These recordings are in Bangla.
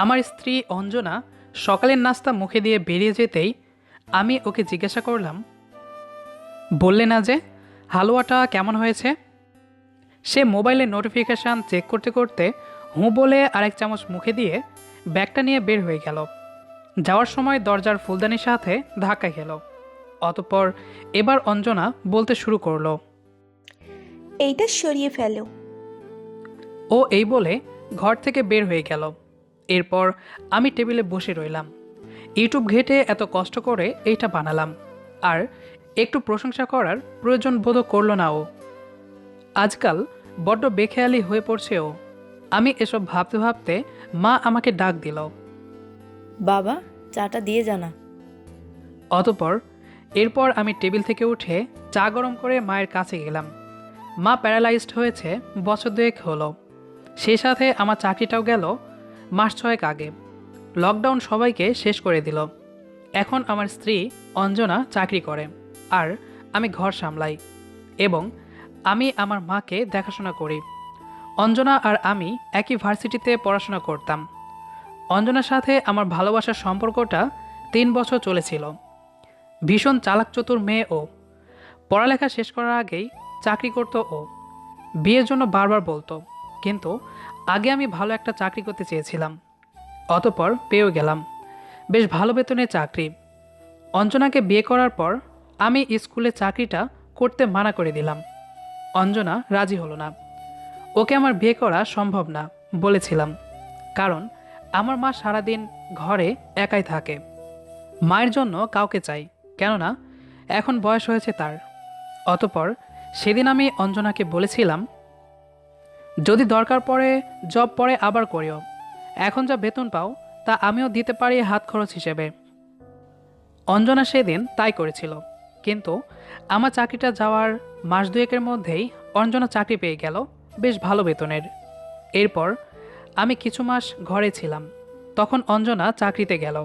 আমার স্ত্রী অঞ্জনা সকালের নাস্তা মুখে দিয়ে বেরিয়ে যেতেই আমি ওকে জিজ্ঞাসা করলাম, বললে না যে হালুয়াটা কেমন হয়েছে? সে মোবাইলের নোটিফিকেশান চেক করতে করতে হুঁ বলে আরেক চামচ মুখে দিয়ে ব্যাগটা নিয়ে বের হয়ে গেল। যাওয়ার সময় দরজার ফুলদানির সাথে ধাক্কা খেল। অতঃপর এবার অঞ্জনা বলতে শুরু করলো, এইটা সরিয়ে ফেলো। ও এই বলে ঘর থেকে বের হয়ে গেল। এরপর আমি টেবিলে বসে রইলাম। ইউটিউব ঘেটে এত কষ্ট করে এইটা বানালাম, আর একটু প্রশংসা করার প্রয়োজন বোধ করল না ও। আজকাল বড্ড বেখেয়ালি হয়ে পড়ছে ও। আমি এসব ভাবতে ভাবতে মা আমাকে ডাক দিল। বাবা, চাটা দিয়ে জানা। অতঃপর এরপর আমি টেবিল থেকে উঠে চা গরম করে মায়ের কাছে গেলাম। মা প্যারালাইজড হয়েছে বছর দুয়েক হলো। সেই সাথে আমার চাকরিটাও গেল মাস ছয়েক আগে। লকডাউন সবাইকে শেষ করে দিল। এখন আমার স্ত্রী অঞ্জনা চাকরি করে, আর আমি ঘর সামলাই এবং আমি আমার মাকে দেখাশোনা করি। অঞ্জনা আর আমি একই ভার্সিটিতে পড়াশোনা করতাম। অঞ্জনার সাথে আমার ভালোবাসার সম্পর্কটা 3 বছর চলেছিল। ভীষণ চালাক চতুর মেয়ে ও। পড়ালেখা শেষ করার আগেই চাকরি করতো ও। বিয়ের জন্য বারবার বলতো, কিন্তু আগে আমি ভালো একটা চাকরি করতে চেয়েছিলাম। অতঃপর পেয়েও গেলাম বেশ ভালো বেতনের চাকরি। অঞ্জনাকে বিয়ে করার পর আমি স্কুলে চাকরিটা করতে মানা করে দিলাম। অঞ্জনা রাজি হলো না। ওকে আমার বিয়ে করা সম্ভব না বলেছিলাম, কারণ আমার মা সারাদিন ঘরে একাই থাকে। মায়ের জন্য কাউকে চাই, কেননা এখন বয়স হয়েছে তার। অতঃপর সেদিন আমি অঞ্জনাকে বলেছিলাম, যদি দরকার পড়ে জব পরে আবার করিও। এখন যা বেতন পাও তা আমিও দিতে পারি হাত খরচ হিসেবে। অঞ্জনা সেদিন তাই করেছিল, কিন্তু আমার চাকরিটা যাওয়ার মাস দুয়েকের মধ্যেই অঞ্জনা চাকরি পেয়ে গেল বেশ ভালো বেতনের। এরপর আমি কিছু মাস ঘরে ছিলাম। তখন অঞ্জনা চাকরিতে গেল।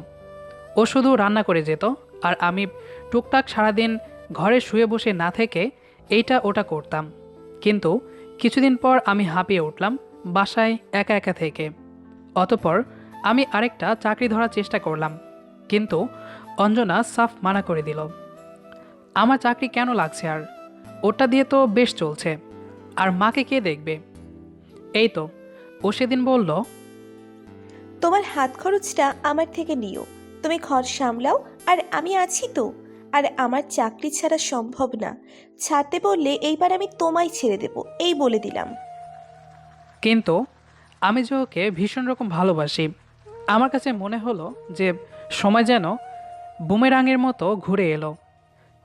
ও শুধু রান্না করে যেত, আর আমি টুকটাক সারাদিন ঘরে শুয়ে বসে না থেকে এইটা ওটা করতাম। কিন্তু কিছুদিন পর আমি হাঁপিয়ে উঠলাম বাসায় একা একা থেকে। অতঃপর আমি আরেকটা চাকরি ধরার চেষ্টা করলাম, কিন্তু অঞ্জনা সাফ মানা করে দিল। আমার চাকরি কেন লাগছে, আর ওটা দিয়ে তো বেশ চলছে, আর মাকে কে দেখবে? এই তো ও সেদিন বলল, তোমার হাত খরচটা আমার থেকে নিও। তুমি ঘর সামলাও, আর আমি আছি তো। আর আমার চাকরি ছাড়া সম্ভব না। ছাড়তে বললে এইবার আমি তোমায় ছেড়ে দেব, এই বলে দিলাম। কিন্তু আমি যে ওকে ভীষণ রকম ভালোবাসি। আমার কাছে মনে হলো যে সময় যেন বুমেরাঙের মতো ঘুরে এলো।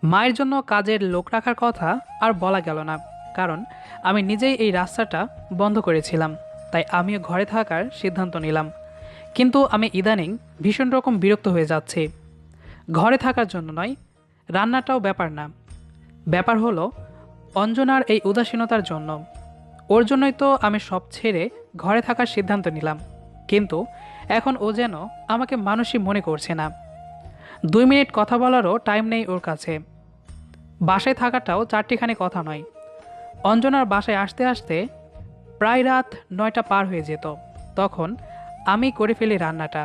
মায়ের জন্য কাজের লোক রাখার কথা আর বলা গেল না, কারণ আমি নিজেই এই রাস্তাটা বন্ধ করেছিলাম। তাই আমিও ঘরে থাকার সিদ্ধান্ত নিলাম। কিন্তু আমি ইদানিং ভীষণ রকম বিরক্ত হয়ে যাচ্ছি। ঘরে থাকার জন্য নয়, রান্নাটাও ব্যাপার না। ব্যাপার হলো অঞ্জনার এই উদাসীনতার জন্য। ওর জন্যই তো আমি সব ছেড়ে ঘরে থাকার সিদ্ধান্ত নিলাম। কিন্তু এখন ও যেন আমাকে মানুষই মনে করছে না। 2 মিনিট কথা বলারও টাইম নেই ওর কাছে। বাসায় থাকাটাও চারটিখানি কথা নয়। অঞ্জনার বাসায় আসতে আসতে প্রায় রাত 9টা পার হয়ে যেত। তখন আমি করে ফেলি রান্নাটা।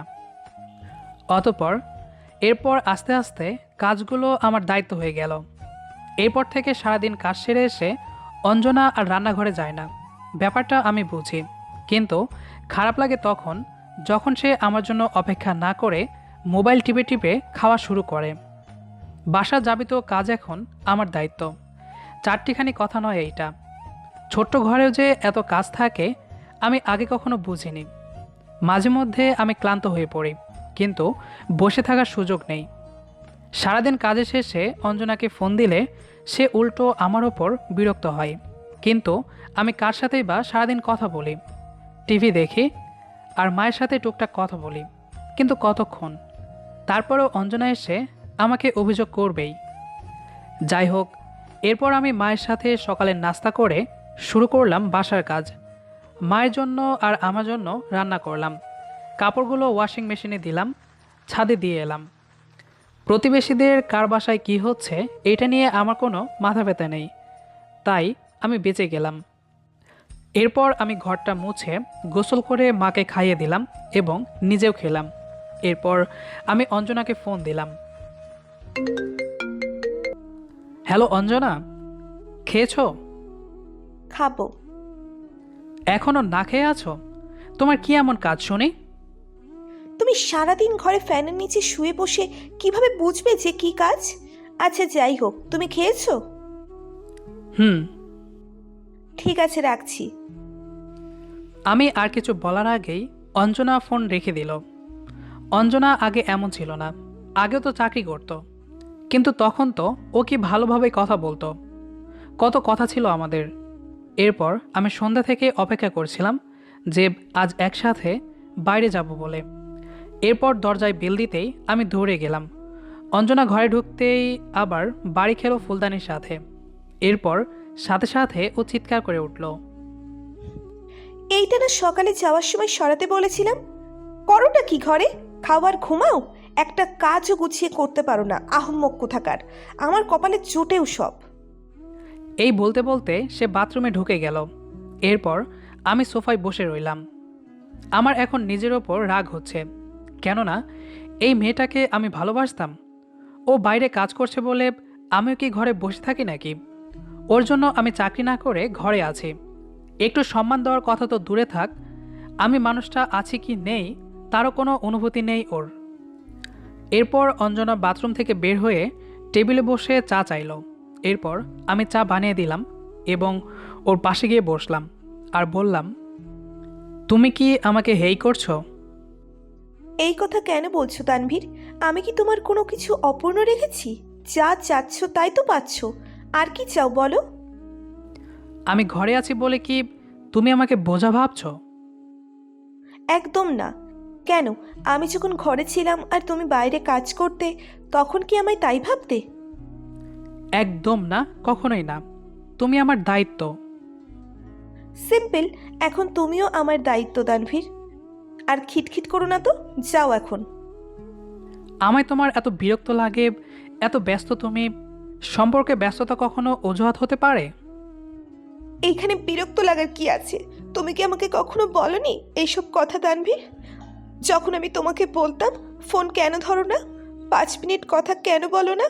অতঃপর এরপর আস্তে আস্তে কাজগুলো আমার দায়িত্ব হয়ে গেল। এরপর থেকে সারাদিন কাজ সেরে এসে অঞ্জনা আর রান্নাঘরে যায় না। ব্যাপারটা আমি বুঝি, কিন্তু খারাপ লাগে তখন যখন সে আমার জন্য অপেক্ষা না করে মোবাইল টিপে টিপে খাওয়া শুরু করে। বাসা যাবিত কাজ এখন আমার দায়িত্ব। চারটিখানি কথা নয় এইটা। ছোট্ট ঘরেও যে এত কাজ থাকে আমি আগে কখনো বুঝিনি। মাঝে মধ্যে আমি ক্লান্ত হয়ে পড়ি, কিন্তু বসে থাকার সুযোগ নেই। সারাদিন কাজে শেষে অঞ্জনাকে ফোন দিলে সে উল্টো আমার ওপর বিরক্ত হয়। কিন্তু আমি কার সাথেই বা সারাদিন কথা বলি? টিভি দেখি আর মায়ের সাথে টুকটাক কথা বলি, কিন্তু কতক্ষণ? তারপরেও অঞ্জনা এসে আমাকে অভিযোগ করবেই। যাই হোক, এরপর আমি মায়ের সাথে সকালের নাস্তা করে শুরু করলাম বাসার কাজ। মায়ের জন্য আর আমার জন্য রান্না করলাম। কাপড়গুলো ওয়াশিং মেশিনে দিলাম, ছাদে দিয়ে এলাম। প্রতিবেশীদের কার বাসায় কী হচ্ছে এটা নিয়ে আমার কোনো মাথা ব্যথা নেই, তাই আমি বেঁচে গেলাম। এরপর আমি ঘরটা মুছে গোসল করে মাকে খাইয়ে দিলাম এবং নিজেও খেলাম। এরপর আমি অঞ্জনাকে ফোন দিলাম। হ্যালো অঞ্জনা, খেয়েছো? খাবো। এখনো না খেয়ে আছো? তোমার কি এমন কাজ শুনি? তুমি সারাদিন ঘরে ফ্যানের নিচে শুয়ে বসে কিভাবে বুঝবে যে কি কাজ? আচ্ছা যাই হোক, তুমি খেয়েছো? হুম। ঠিক আছে, রাখছি। আমি আর কিছু বলার আগেই অঞ্জনা ফোন রেখে দিল। অঞ্জনা আগে এমন ছিল না, আগেও তো চাকরি করতো, কিন্তু তখন তো ও কি ভালোভাবে কথা বলতো, কত কথা ছিল আমাদের। এরপর আমি সন্ধ্যা থেকে অপেক্ষা করছিলাম যে আজ একসাথে বাইরে যাব বলে। এরপর দরজায় বেল দিতেই আমি দৌড়ে গেলাম। অঞ্জনা ঘরে ঢুকতেই আবার বাড়ি খেলো ফুলদানির সাথে। এরপর সাথে সাথে ও চিৎকার করে উঠল। এইটা না সকালে যাওয়ার সময় সরাতে বলেছিলাম? করোটা কি ঘরে? খাওয়ার ঘুমাও? একটা কাজও গুছিয়ে করতে পারো না, আহম্মক কোথাকার। আমার কপালে জোটেও সব। এই বলতে বলতে সে বাথরুমে ঢুকে গেল। এরপর আমি সোফায় বসে রইলাম। আমার এখন নিজের ওপর রাগ হচ্ছে, কেননা এই মেয়েটাকে আমি ভালোবাসতাম। ও বাইরে কাজ করছে বলে আমিও কি ঘরে বসে থাকি নাকি? ওর জন্য আমি চাকরি না করে ঘরে আছি। একটু সম্মান দেওয়ার কথা তো দূরে থাক, আমি মানুষটা আছি কি নেই তারও কোনো অনুভূতি নেই ওর। এরপর অঞ্জনা বাথরুম থেকে বের হয়ে টেবিলে বসে চা চাইল। এরপর আমি চা বানিয়ে দিলাম এবং ওর পাশে গিয়ে বসলাম আর বললাম, তুমি কি আমাকে হেই করছো? এই কথা কেন বলছো তানভীর? আমি কি তোমার কোনো কিছু অপূর্ণ রেখেছি? যা চাচ্ছ তাই তো পাচ্ছ। আর কি চাও বলো? আমি ঘরে আছি বলে কি তুমি আমাকে বোঝা ভাবছো? একদম না। কেন? আমি যখন ঘরে ছিলাম আর তুমি বাইরে কাজ করতে, তখন কি আমায় তাই ভাবতে? একদম না, কখনোই না। তুমি আমার দায়িত্ব। সিম্পল। এখন তুমিও আমার দায়িত্ব তানভীর। আর খিটখিট করো না তো, যাও এখন। আমায় তোমার এত বিরক্ত লাগে, এত ব্যস্ত তুমি। সম্পর্কে ব্যস্ততা কখনো অজুহাত হতে পারে? এইখানে বিরক্ত লাগার কি আছে? তুমি কি আমাকে কখনো বলনি এইসব কথা তানভীর? যখন আমি তোমাকে বলতাম ফোন কেন ধরো না, 5 মিনিট কথা কেন বলো না,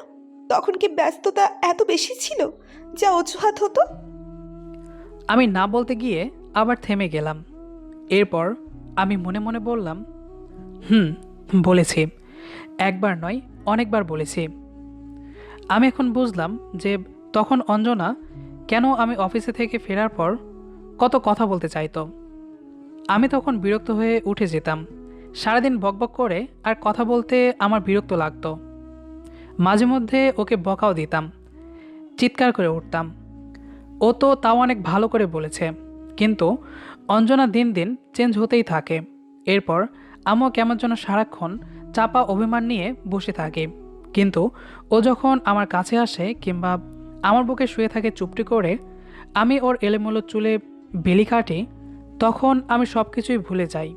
তখন কি ব্যস্ততা এত বেশি ছিল যা অজুহাত হতো? আমি না বলতে গিয়ে আবার থেমে গেলাম। এরপর আমি মনে মনে বললাম, হুম, বলেছি। একবার নয়, অনেকবার বলেছি। আমি এখন বুঝলাম যে তখন অঞ্জনা কেন আমি অফিসে থেকে ফেরার পর কত কথা বলতে চাইতো। আমি তখন বিরক্ত হয়ে উঠে যেতাম। সারাদিন বকবক করে আর কথা বলতে আমার বিরক্ত লাগতো। মাঝে মধ্যে ওকে বকাও দিতাম, চিৎকার করে উঠতাম। ও তো তাও অনেক ভালো করে বলেছে, কিন্তু অঞ্জনা দিন দিন চেঞ্জ হতেই থাকে। এরপর আমিও কেমন যেন সারাক্ষণ চাপা অভিমান নিয়ে বসে থাকি। কিন্তু ও যখন আমার কাছে আসে কিংবা আমার বুকে শুয়ে থাকে চুপটি করে, আমি ওর এলোমেলো চুলে বেলি কাটি, তখন আমি সব কিছুই ভুলে যাই।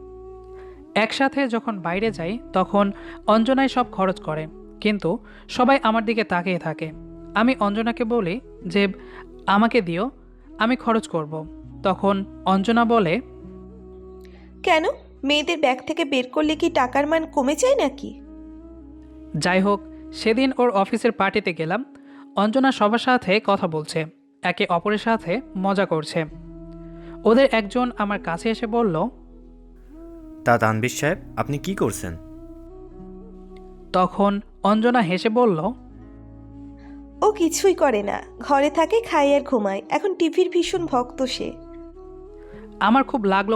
একসাথে যখন বাইরে যাই তখন অঞ্জনাই সব খরচ করে, কিন্তু সবাই আমার দিকে তাকিয়ে থাকে। আমি অঞ্জনাকে বলি যে আমাকে দিও, আমি খরচ করব। তখন অঞ্জনা বলে, কেন? মেয়েদের ব্যাগ থেকে বের করলে কি টাকার মান কমে যায় নাকি? যাই হোক, সেদিন ওর অফিসের পার্টিতে গেলাম। অঞ্জনা সবার সাথে কথা বলছে, একে অপরের সাথে মজা করছে। ওদের একজন আমার কাছে এসে বলল, তা তানভীর সাহেব, আপনি কি করছেন? তখন অঞ্জনা হেসে বলল, ও কিছুই করে না, ঘরে থাকে, খায় আর ঘুমায়। এখন টিভির ভীষণ ভক্ত সে। আমার খুব লাগলো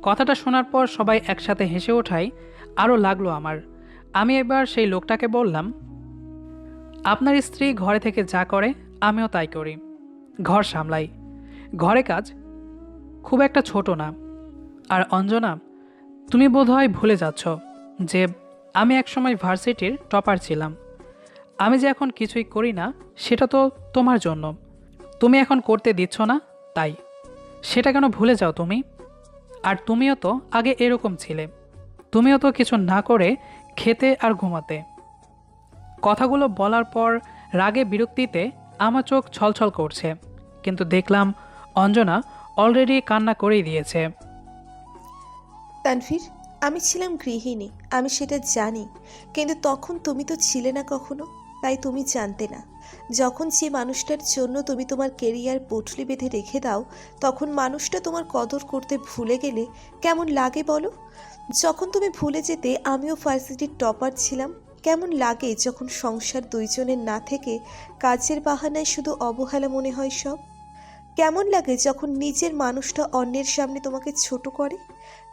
কথাটা শোনার পর সবাই একসাথে হেসে ওঠাই আরও লাগলো আমার। আমি এবার সেই লোকটাকে বললাম, আপনার স্ত্রী ঘরে থেকে যা করে আমিও তাই করি, ঘর সামলাই। ঘরে কাজ খুব একটা ছোট না। আর অঞ্জনা, তুমি বোধহয় ভুলে যাচ্ছ যে আমি একসময় ভার্সিটির টপার ছিলাম। আমি যে এখন কিছুই করি না সেটা তো তোমার জন্য। তুমি এখন করতে দিচ্ছ না, তাই। সেটা কেন ভুলে যাও তুমি? আর তুমিও তো আগে এরকম ছিলে, তুমিও তো কিছু না করে খেতে আর ঘুমাতে। কথাগুলো বলার পর রাগে বিরক্তিতে আমার চোখ ছলছল করছে, কিন্তু দেখলাম অঞ্জনা অলরেডি কান্না করেই দিয়েছে। তানভীর, আমি ছিলাম গৃহিণী, আমি সেটা জানি, কিন্তু তখন তুমি তো ছিলে না কখনো, তাই তুমি জানতে না। যখন যে মানুষটার জন্য তুমি তোমার কেরিয়ার পটলি বেঁধে রেখে দাও, তখন মানুষটা তোমার কদর করতে ভুলে গেলে কেমন লাগে বলো? যখন তুমি ভুলে যেতে আমিও ভার্সিটির টপার ছিলাম, কেমন লাগে যখন সংসার দুইজনের না থেকে কাজের বাহানায় শুধু অবহেলা মনে হয় সব? কেমন লাগে যখন নিজের মানুষটা অন্যের সামনে তোমাকে ছোট করে?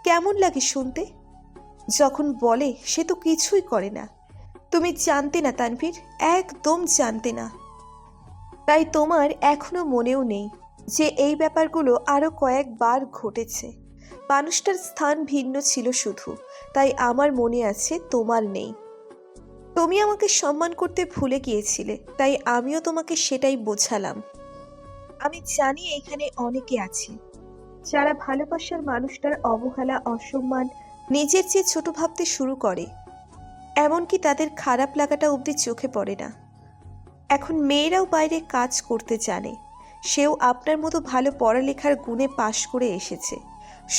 কেমন লাগে শুনতে যখন বলে সে তো কিছুই করে না? তুমি জানতে না তানভীর, একদম জানতে না। তাই তোমার এখনো মনেও নেই যে এই ব্যাপারগুলো আরো কয়েকবার ঘটেছে। মানুষটার স্থান ভিন্ন ছিল শুধু, তাই আমার মনে আছে, তোমার নেই। তুমি আমাকে সম্মান করতে ভুলে গিয়েছিলে, তাই আমিও তোমাকে সেটাই বোঝালাম। আমি জানি এখানে অনেকে আছে যারা ভালোবাসার মানুষটার অবহেলা, অসম্মান নিজের চেয়ে ছোট ভাবতে শুরু করে, এমনকি তাদের খারাপ লাগাটা অবধি চোখে পড়ে না। এখন মেয়েরাও বাইরে কাজ করতে জানে, সেও আপনার মতো ভালো পড়ালেখার গুণে পাশ করে এসেছে।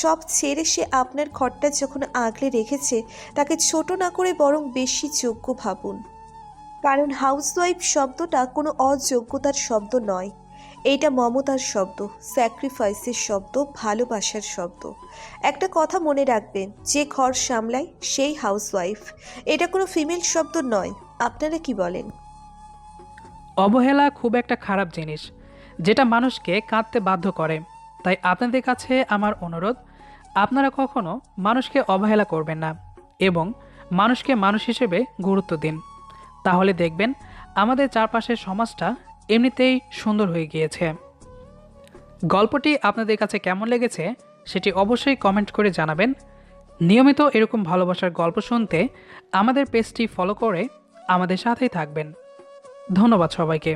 সব ছেড়ে সে আপনার ঘরটা যখন আগলে রেখেছে, তাকে ছোট না করে বরং বেশি যোগ্য ভাবুন। কারণ হাউসওয়াইফ শব্দটা কোনো অযোগ্যতার শব্দ নয়, এইটা মমতার শব্দ, স্যাক্রিফাইসের শব্দ, ভালোবাসার শব্দ। একটা কথা মনে রাখবেন, যে ঘর সামলায় সেই হাউসওয়াইফ, এটা কোনো ফিমেল শব্দ নয়। আপনারা কি বলেন? অবহেলা খুব একটা খারাপ জিনিস, যেটা মানুষকে কাঁদতে বাধ্য করে। তাই আপনাদের কাছে আমার অনুরোধ, আপনারা কখনো মানুষকে অবহেলা করবেন না এবং মানুষকে মানুষ হিসেবে গুরুত্ব দিন। তাহলে দেখবেন আমাদের চারপাশের সমাজটা এমনিতেই সুন্দর হয়ে গিয়েছে। গল্পটি আপনাদের কাছে কেমন লেগেছে সেটি অবশ্যই কমেন্ট করে জানাবেন। নিয়মিত এরকম ভালোবাসার গল্প শুনতে আমাদের পেজটি ফলো করে আমাদের সাথেই থাকবেন। ধন্যবাদ সবাইকে।